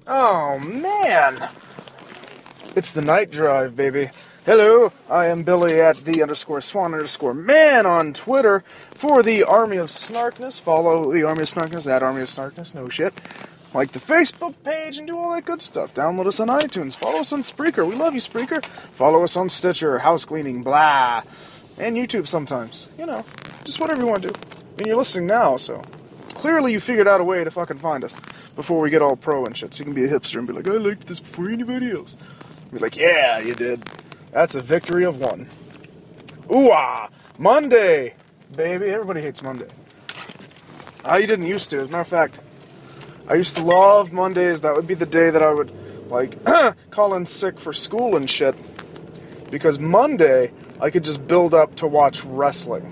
Oh, man! It's the night drive, baby. Hello, I am Billy at _Swan_man on Twitter for the Army of Snarkness. Follow the Army of Snarkness at Army of Snarkness, no shit. Like the Facebook page and do all that good stuff. Download us on iTunes. Follow us on Spreaker. We love you, Spreaker. Follow us on Stitcher, house cleaning, blah. And YouTube sometimes. You know, just whatever you want to do. And you're listening now, so clearly you figured out a way to fucking find us before we get all pro and shit. So you can be a hipster and be like, I liked this before anybody else. Be like, yeah, you did. That's a victory of one. Ooh-ah! Monday! Baby, everybody hates Monday. You didn't used to. As a matter of fact, I used to love Mondays. That would be the day that I would, like, call in sick for school and shit. Because Monday, I could just build up to watch wrestling.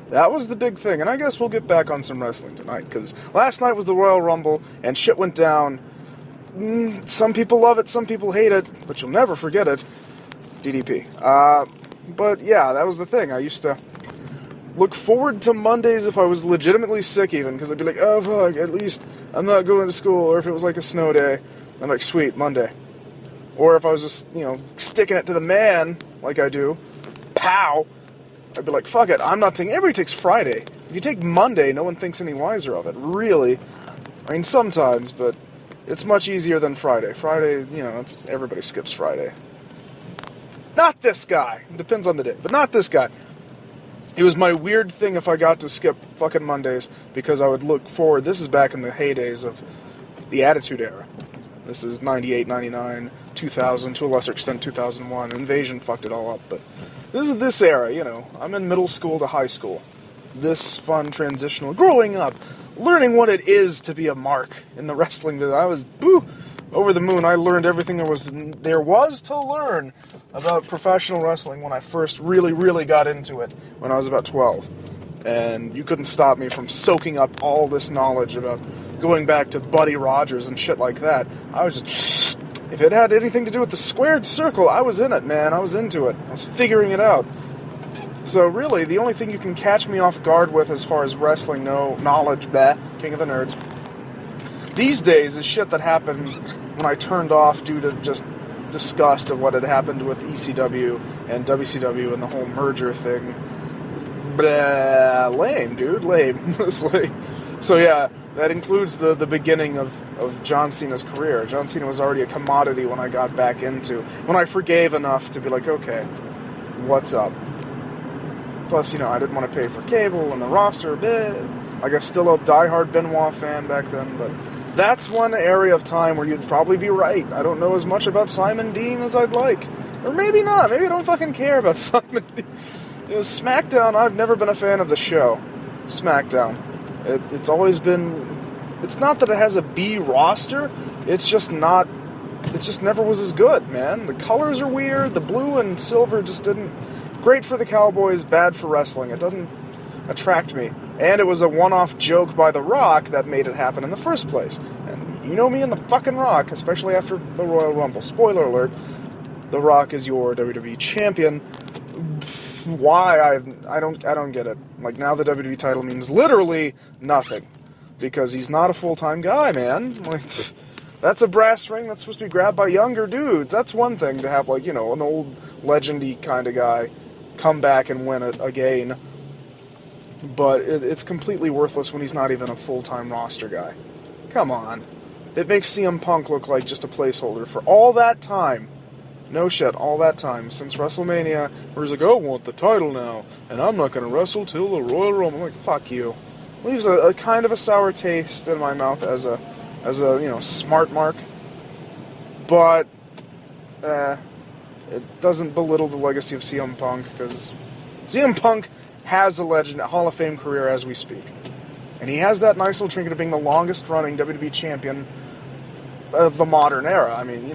That was the big thing. And I guess we'll get back on some wrestling tonight. Because last night was the Royal Rumble, and shit went down. Some people love it, some people hate it, but you'll never forget it. DDP. But yeah, that was the thing. I used to look forward to Mondays if I was legitimately sick even, because I'd be like, oh fuck, at least I'm not going to school, or if it was like a snow day, I'm like, sweet, Monday. Or if I was just, sticking it to the man, like I do, pow, I'd be like, fuck it, I'm not taking, everybody takes Friday. If you take Monday, no one thinks any wiser of it, really. I mean, sometimes, but it's much easier than Friday. Friday, everybody skips Friday. Not this guy. It depends on the day, but not this guy. It was my weird thing if I got to skip fucking Mondays, because I would look forward. This is back in the heydays of the Attitude Era. This is 98, 99, 2000, to a lesser extent 2001. Invasion fucked it all up, but this is this era, I'm in middle school to high school. This fun transitional, growing up, learning what it is to be a mark in the wrestling business. I was, over the moon. I learned everything there was to learn about professional wrestling when I first really, really got into it when I was about 12. And you couldn't stop me from soaking up all this knowledge about going back to Buddy Rogers and shit like that. I was just, if it had anything to do with the squared circle, I was in it, man. I was into it. I was figuring it out. So really, the only thing you can catch me off guard with as far as wrestling knowledge, king of the nerds, these days is shit that happened when I turned off due to just disgust of what had happened with ECW and WCW and the whole merger thing. Blah, lame, dude, lame. So yeah, that includes the beginning of John Cena's career. John Cena was already a commodity when I got back into, when I forgave enough to be like, okay, what's up? Plus, I didn't want to pay for cable and the roster a bit. I guess still a diehard Benoit fan back then, but that's one area of time where you'd probably be right. I don't know as much about Simon Dean as I'd like. Or maybe not. Maybe I don't fucking care about Simon Dean. SmackDown, I've never been a fan of the show. SmackDown. It's always been... It's not that it has a B roster. It's just not... It just never was as good, man. The colors are weird. The blue and silver just didn't... Great for the Cowboys, bad for wrestling. It doesn't attract me. And it was a one-off joke by The Rock that made it happen in the first place. And you know me and The fucking Rock, especially after the Royal Rumble. Spoiler alert, The Rock is your WWE champion. Why? I don't get it. Like, now the WWE title means literally nothing. Because he's not a full-time guy, man. Like, that's a brass ring that's supposed to be grabbed by younger dudes. That's one thing to have, like, an old legendy kind of guy come back and win it again. But it's completely worthless when he's not even a full-time roster guy. Come on. It makes CM Punk look like just a placeholder for all that time. No shit, all that time. Since WrestleMania, where he's like, I want the title now, and I'm not going to wrestle till the Royal Rumble. I'm like, fuck you. Leaves a kind of a sour taste in my mouth as a smart mark. But, it doesn't belittle the legacy of CM Punk, because CM Punk has a Hall of Fame career as we speak. And he has that nice little trinket of being the longest-running WWE champion of the modern era. I mean,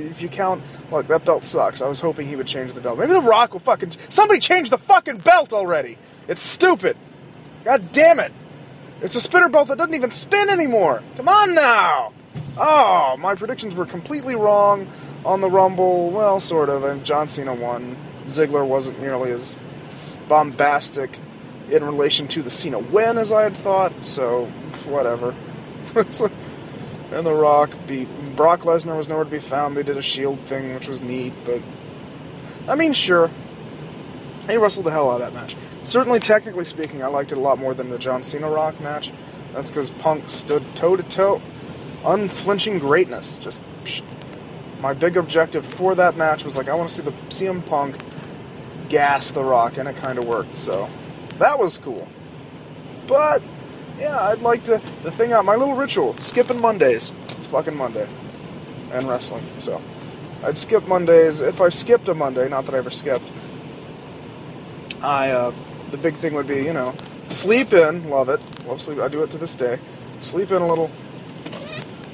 if you count... Look, that belt sucks. I was hoping he would change the belt. Maybe The Rock will fucking... Somebody change the fucking belt already! It's stupid! God damn it! It's a spinner belt that doesn't even spin anymore! Come on now! Oh, my predictions were completely wrong on the Rumble. Well, sort of. And John Cena won. Ziggler wasn't nearly as bombastic in relation to the Cena win as I had thought, so whatever. And The Rock beat... Brock Lesnar was nowhere to be found. They did a Shield thing, which was neat, but... I mean, sure. He wrestled the hell out of that match. Certainly, technically speaking, I liked it a lot more than the John Cena-Rock match. That's because Punk stood toe-to-toe. Unflinching greatness. Just... My big objective for that match was, like, I want to see the CM Punk gas The Rock, and it kind of worked, so... That was cool. But... Yeah, I'd like to... The thing out... My little ritual. Skipping Mondays. It's fucking Monday. And wrestling, so... I'd skip Mondays. If I skipped a Monday, not that I ever skipped... The big thing would be, you know... Sleep in. Love it. Love sleep. I do it to this day. Sleep in a little...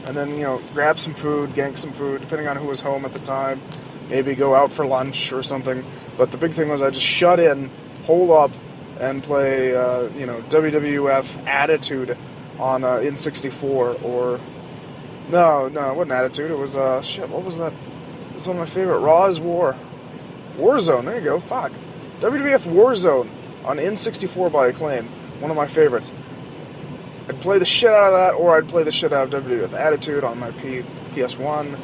And then, you know, grab some food, gank some food, depending on who was home at the time. Maybe go out for lunch or something. But the big thing was I just shut in, hole up, and play, you know, WWF Attitude on N64, or... No, it wasn't Attitude. It was, shit, what was that? It's one of my favorite. Raw is War. Warzone, there you go, fuck. WWF Warzone on N64 by Acclaim. One of my favorites. I'd play the shit out of that, or I'd play the shit out of WWF Attitude on my PS1,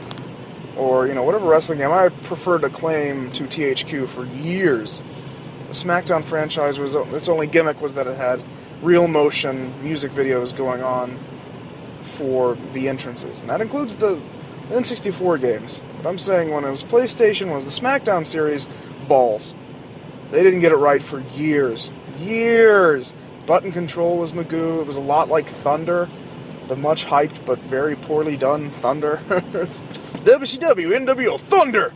or, you know, whatever wrestling game. I preferred Acclaim to THQ for years. The SmackDown franchise was, its only gimmick was that it had real motion music videos going on for the entrances. And that includes the N64 games. But I'm saying when it was PlayStation, was the SmackDown series, balls. They didn't get it right for years. Years! Button control was Magoo. It was a lot like Thunder, the much hyped but very poorly done Thunder. WCW, NWO, Thunder!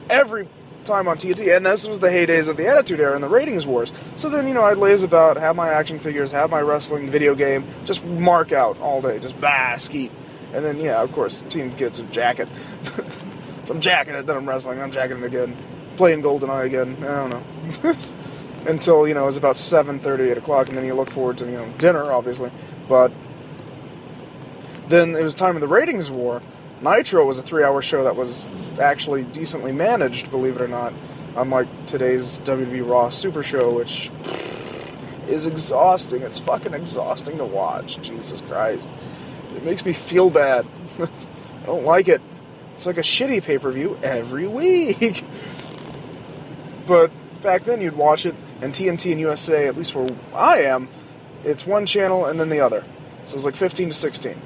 Every time on TNT, and this was the heydays of the Attitude Era and the ratings wars. So then, you know, I'd laze about, have my action figures, have my wrestling video game, just mark out all day, just skeet. And then, yeah, of course, the team gets a jacket. So I'm jacking it, then I'm wrestling, I'm jacking it again, playing GoldenEye again, I don't know. Until, you know, it was about 7:30, 8 o'clock, and then you look forward to, you know, dinner, obviously. But then it was time of the ratings war. Nitro was a 3-hour show that was actually decently managed, believe it or not, unlike today's WWE Raw Super Show, which is exhausting. It's fucking exhausting to watch. Jesus Christ. It makes me feel bad. I don't like it. It's like a shitty pay-per-view every week. But back then you'd watch it, and TNT and USA, at least where I am, it's one channel and then the other. So it was like 15 to 16.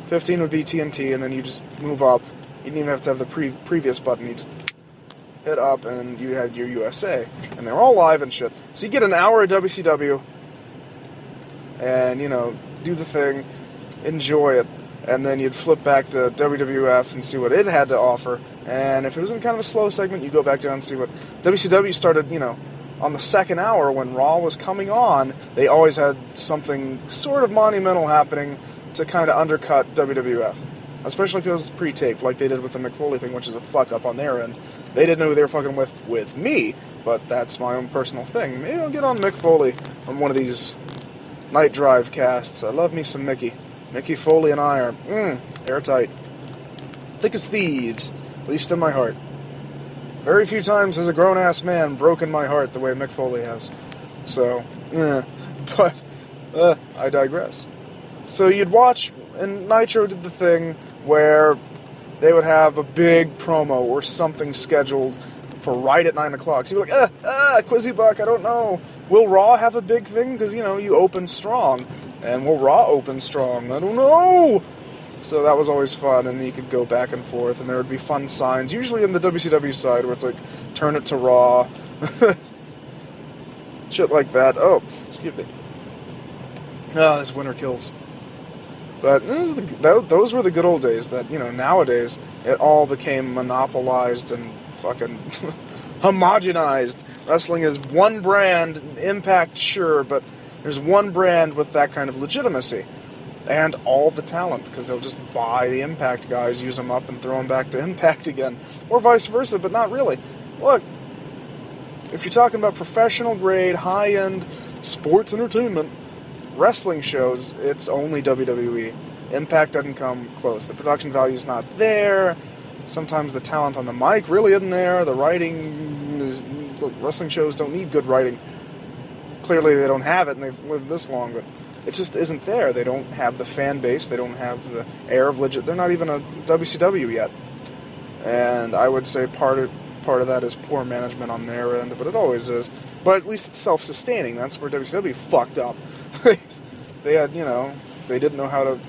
15 would be TNT, and then you just move up. You didn't even have to have the previous button. You just hit up, and you had your USA. And they're all live and shit. So you get an hour of WCW, and, you know, do the thing, enjoy it, and then you'd flip back to WWF and see what it had to offer. And if it was in kind of a slow segment, you go back down and see what... WCW started, you know, on the second hour when Raw was coming on. They always had something sort of monumental happening to kind of undercut WWF. Especially if it was pre-taped, like they did with the Mick Foley thing, which is a fuck-up on their end. They didn't know who they were fucking with me, but that's my own personal thing. Maybe I'll get on Mick Foley on one of these Night Drive casts. I love me some Mickey. Mickey Foley and I are, airtight. Thick as thieves. At least in my heart. Very few times has a grown-ass man broken my heart the way Mick Foley has. So, but, I digress. So you'd watch, and Nitro did the thing where they would have a big promo or something scheduled for right at 9 o'clock. So you're like, Quizzy Buck, I don't know. Will Raw have a big thing? Because, you know, you open strong. And will Raw open strong? I don't know! So that was always fun, and then you could go back and forth, and there would be fun signs, usually in the WCW side, where it's like, turn it to Raw. Shit like that. Oh, excuse me. Oh, this winter kills. But those were the good old days that, you know, nowadays, it all became monopolized and fucking homogenized. Wrestling is one brand, Impact, sure, but there's one brand with that kind of legitimacy. And all the talent, because they'll just buy the Impact guys, use them up, and throw them back to Impact again. Or vice versa, but not really. Look, if you're talking about professional grade, high-end sports entertainment, wrestling shows, it's only WWE. Impact doesn't come close. The production value's not there. Sometimes the talent on the mic really isn't there. The writing is... Look, wrestling shows don't need good writing. Clearly they don't have it, and they've lived this long, but... It just isn't there. They don't have the fan base. They don't have the air of legit. They're not even a WCW yet. And I would say part of that is poor management on their end, but it always is. But at least it's self-sustaining. That's where WCW fucked up. They had, they didn't know how to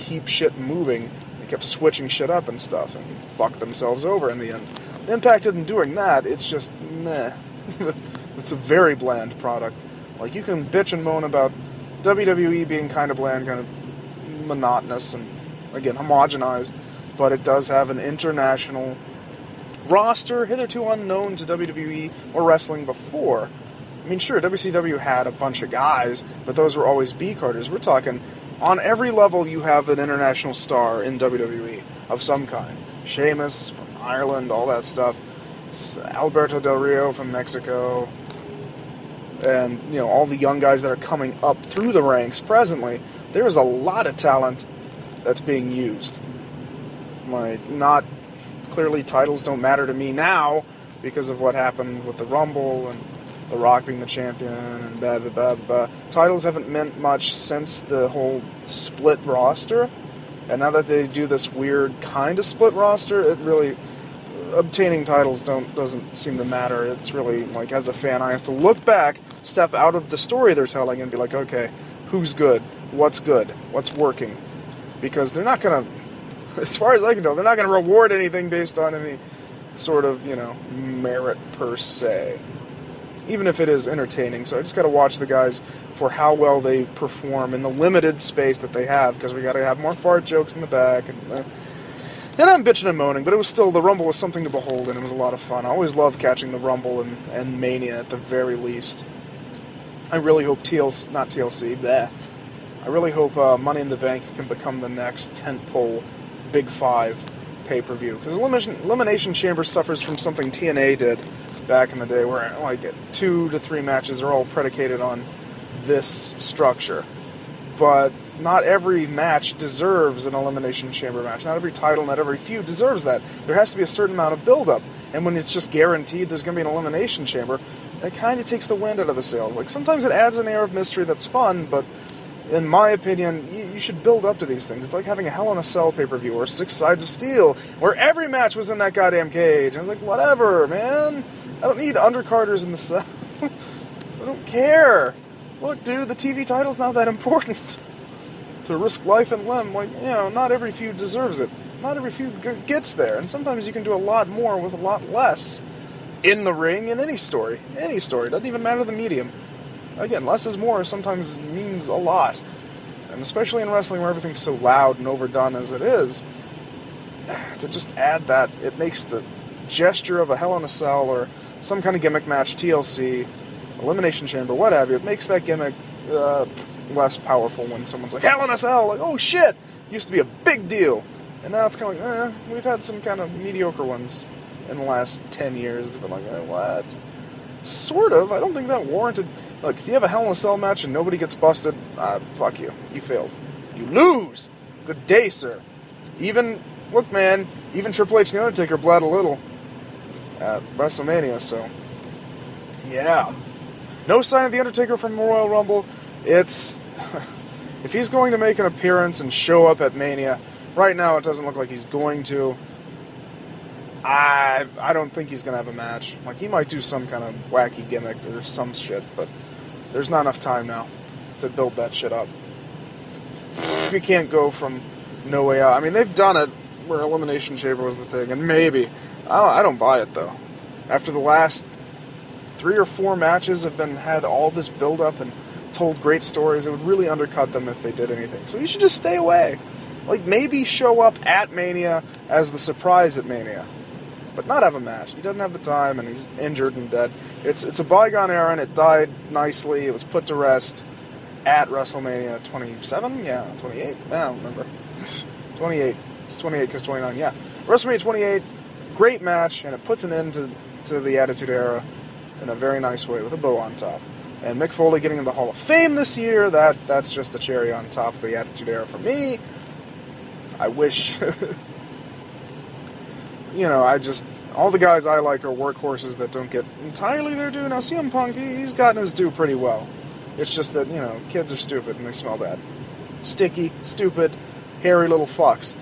keep shit moving. They kept switching shit up and stuff, and fucked themselves over in the end. Impact isn't doing that. It's just meh. It's a very bland product. Like, you can bitch and moan about WWE being kind of bland, kind of monotonous, and, again, homogenized, but it does have an international roster, hitherto unknown to WWE or wrestling before. I mean, sure, WCW had a bunch of guys, but those were always B-carders. We're talking, on every level you have an international star in WWE of some kind. Sheamus from Ireland, all that stuff. Alberto Del Rio from Mexico. And, all the young guys that are coming up through the ranks presently. There is a lot of talent that's being used. Like, not... Clearly, titles don't matter to me now because of what happened with the Rumble and The Rock being the champion and blah, blah, blah, blah. Titles haven't meant much since the whole split roster. And now that they do this weird kind of split roster, it really... Obtaining titles doesn't seem to matter. It's really, like, as a fan, I have to look back, step out of the story they're telling, and be like, okay, who's good? What's good? What's working? Because they're not going to... As far as I can tell, they're not going to reward anything based on any sort of, merit per se. Even if it is entertaining. So I just got to watch the guys for how well they perform in the limited space that they have, because we got to have more fart jokes in the back. And I'm bitching and moaning, but it was still, the Rumble was something to behold, and it was a lot of fun. I always love catching the Rumble and Mania at the very least. I really hope I really hope Money in the Bank can become the next tentpole Big 5 pay-per-view. Because Elimination Chamber suffers from something TNA did back in the day, where, 2 to 3 matches are all predicated on this structure. But not every match deserves an Elimination Chamber match. Not every title, not every feud deserves that. There has to be a certain amount of build-up. And when it's just guaranteed there's going to be an Elimination Chamber, it kind of takes the wind out of the sails. Like, sometimes it adds an air of mystery that's fun, but in my opinion, you should build up to these things. It's like having a Hell in a Cell pay-per-view or 6 Sides of Steel, where every match was in that goddamn cage. And I was like, whatever, man. I don't need undercarders in the cell. I don't care. Look, dude, the TV title's not that important. To risk life and limb, not every feud deserves it. Not every feud gets there, and sometimes you can do a lot more with a lot less. In the ring, in any story. Any story. Doesn't even matter the medium. Again, less is more sometimes means a lot. And especially in wrestling where everything's so loud and overdone as it is, to just add that, it makes the gesture of a Hell in a Cell or some kind of gimmick match, TLC, Elimination Chamber, what have you, it makes that gimmick less powerful when someone's like, Hell in a Cell, like, oh shit, used to be a big deal. And now it's kind of like, we've had some kind of mediocre ones in the last 10 years. It's been like, what? Sort of. I don't think that warranted. Look, if you have a Hell in a Cell match and nobody gets busted, fuck you. You failed. You lose. Good day, sir. Look, man, even Triple H and The Undertaker bled a little at WrestleMania, so yeah. No sign of The Undertaker from the Royal Rumble. It's... if he's going to make an appearance and show up at Mania, right now it doesn't look like he's going to. I don't think he's going to have a match. Like, he might do some kind of wacky gimmick or some shit, but there's not enough time now to build that shit up. You can't go from No Way Out. I mean, they've done it where Elimination Chamber was the thing, and maybe. I don't buy it, though. After the last 3 or 4 matches have had all this build-up and told great stories, it would really undercut them if they did anything. So you should just stay away. Like, maybe show up at Mania as the surprise at Mania, but not have a match. He doesn't have the time, and he's injured and dead. It's a bygone era, and it died nicely. It was put to rest at WrestleMania 27? Yeah, 28? I don't remember. 28. It's 28 because 29, yeah. WrestleMania 28, great match, and it puts an end to the Attitude Era in a very nice way with a bow on top. And Mick Foley getting in the Hall of Fame this year, that's just a cherry on top of the Attitude Era for me. I wish... all the guys I like are workhorses that don't get entirely their due. Now, CM Punk, he's gotten his due pretty well. It's just that, kids are stupid and they smell bad. Sticky, stupid, hairy little fucks.